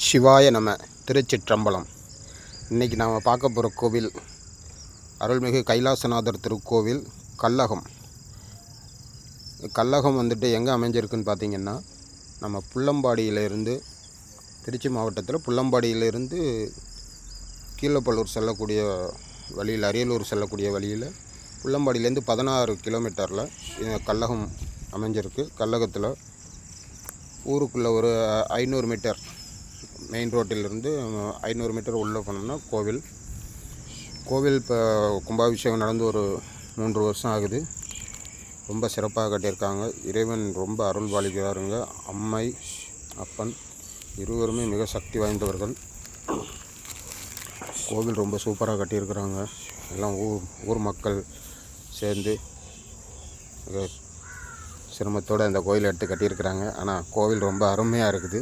சிவாய நம. திருச்சிற்றம்பலம். இன்றைக்கி நாம் பார்க்க போகிற கோவில் அருள்மிகு கைலாசநாதர் திருக்கோவில் கல்லகம். கல்லகம் எங்கே அமைஞ்சிருக்குன்னு பார்த்திங்கன்னா, நம்ம புள்ளம்பாடியிலேருந்து, திருச்சி மாவட்டத்தில் புள்ளம்பாடியிலேருந்து கீழப்பள்ளூர் செல்லக்கூடிய வழியில், அரியலூர் செல்லக்கூடிய வழியில் புள்ளம்பாடியிலேருந்து 16 கிலோமீட்டரில் கல்லகம் அமைஞ்சிருக்கு. கல்லகத்தில் ஊருக்குள்ளே ஒரு 500 மீட்டர், மெயின் ரோட்டிலிருந்து 500 மீட்டர் உள்ளே போனோம்னா கோவில். இப்போ கும்பாபிஷேகம் நடந்து ஒரு 3 வருஷம் ஆகுது. ரொம்ப சிறப்பாக கட்டியிருக்காங்க. இறைவன் ரொம்ப அருள் பாலிக்கிறாருங்க. அம்மை அப்பன் இருவருமே மிக சக்தி வாய்ந்தவர்கள். கோவில் ரொம்ப சூப்பராக கட்டியிருக்கிறாங்க. எல்லாம் ஊர் மக்கள் சேர்ந்து மிக சிரமத்தோடு அந்த கோயில் எடுத்து கட்டியிருக்கிறாங்க. ஆனால் கோவில் ரொம்ப அருமையாக இருக்குது.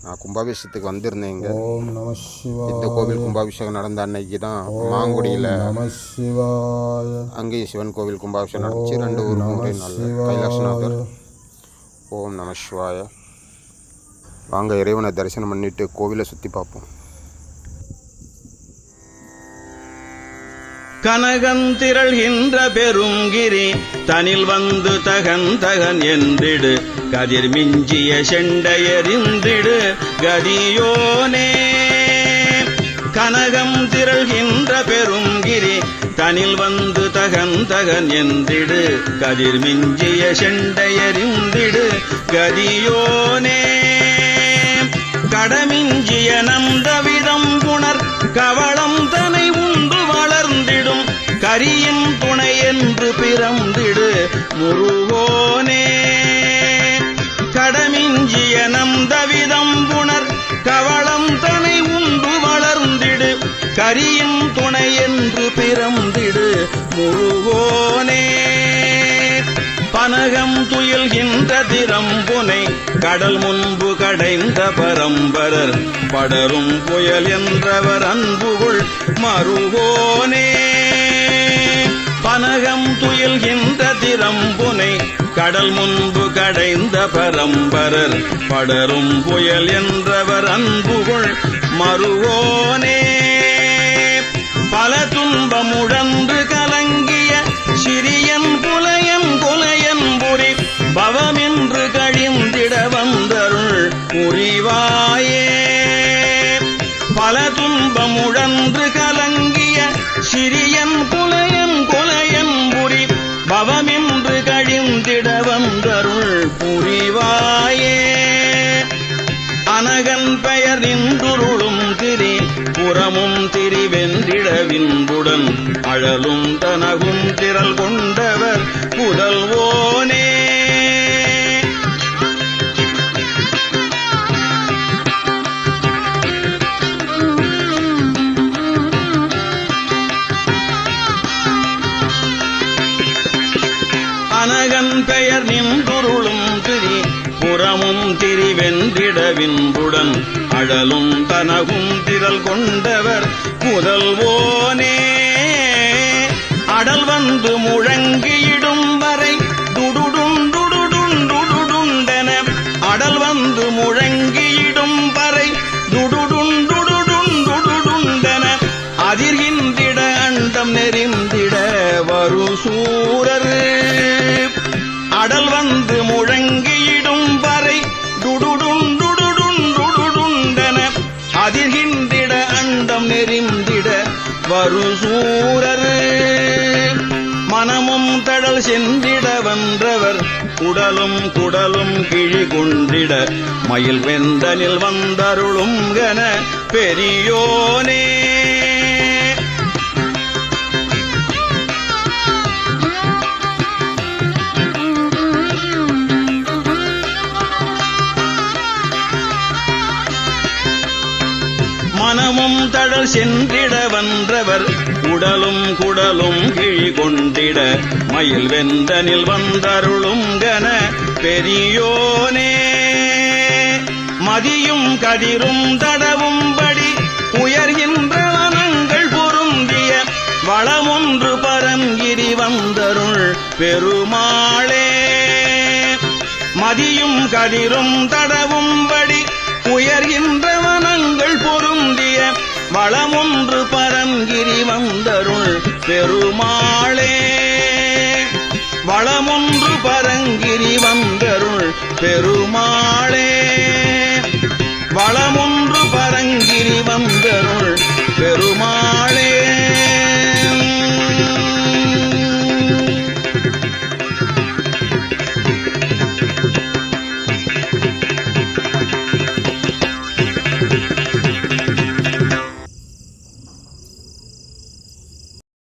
நான் கும்பாபிஷேகத்துக்கு வந்திருந்தேங்க. ஓம் நம சிவாய. இந்த கோவில் கும்பாபிஷேகம் நடந்த அன்னைக்கு தான் மாங்குடியில் அங்கேயும் சிவன் கோவில் கும்பாபிஷேகம் நடந்துச்சு. 2 ஊருக்கும் ஒரே நாள் கைலாசநாதர். ஓம் நம சிவாய. வாங்க இறைவனை தரிசனம் பண்ணிவிட்டு கோவிலை சுற்றி பார்ப்போம். கனகந்திரள்கின்ற பெருங்கிரி தனில் வந்து தகன் தகன் என்றிடு, கதிர் மிஞ்சிய செண்டையறிந்திடு கதியோனே. கனகம் திரள்கின்ற பெருங்கிரி தனில் வந்து தகன் தகன் என்றிடு, கதிர் மிஞ்சிய செண்டையறிந்திடு கதியோனே. கடமிஞ்சிய நந்தவிதம் புணர் கவளம் தனை உண்டு வளர்ந்திடும், கரியின் துணை என்று பிறந்திடு முருகோனே. கடமிஞ்சிய நந்தவிதம் புணர் கவளம் தனை உண்டு வளர்ந்திடு, கரியின் துணை என்று பிறந்திடு முருகோனே. பனகம் துயில்கின்ற திறம்புனை கடல் முன்பு கடைந்த பரம்பரர், படரும் புயல் என்றவர் அன்புகுள் மருகோனே. பனகம் துயில்கின்ற திறம்புனை கடல் முன்பு கடைந்த பரம்பரர், படரும் புயல் என்றவர் அன்புகுள் மருகோனே. பல துன்பமுழன்று கலங்கிய சிறியன் புலையன் கொலையன் புரி, பவமென்று கழிந்திட வந்தருள் புரிவாயே. பல துன்பமுழன்று கலங்கிய சிறியன் புலையன் கொலையன் புரி, பவமென்று கழிந்திட வந்தருள் புரிவாயே. அனகன் பெயர் நின்றுருளும் திரி புறமும் திரிவென்றிட வின்புடன், அழலும் தனகும் திரள் கொண்டவர் புதல்வோனே. அனகன் பெயர் நின்றுருளும் திரி புறமும் திரிவென்றிட வின்புடன், அழலும் தனகும் திரள் கொண்டவர் புதல்வோனே. அடல் வந்து முழங்கியிடும் வரை துடுடுண்டுடுடுண்டுடுண்டென, அடல் வந்து முழங்கியிடும் வரை துடுடுண்டுடுடுண்டுடுண்டென, அதிர்கின்றிட அண்டம் நெறிந்திட வரு சூரர். அடல் வந்து முழங்கியிடும் வரை துடுடுண்டுடுடுண்டுடுண்டென, அதிர்கின்றிட அண்டம் நெறிந்திட வரு சூரர். மனமும் தடல் சென்றிட வந்தவர், குடலும் குடலும் கிழி கொண்டிட, மயில் வெந்தனில் வந்தருளும் கன பெரியோனே. மனமும் தடல் சென்றிட வந்தவர், உடலும் குடலும் கிழி கொண்டிட, மயில் வெந்தனில் வந்தருளும் கன பெரியோனே. மதியும் கதிரும் தடவும்படி உயர்கின்ற வனங்கள் பொருந்திய, வளமொன்று பரங்கிரி வந்தருள் பெருமாளே. மதியும் கதிரும் தடவும்படி வளமொன்று பரங்கிரி வந்தருள் பெருமாளே. வளமொன்று பரங்கிரி வந்தருள் பெருமாளே.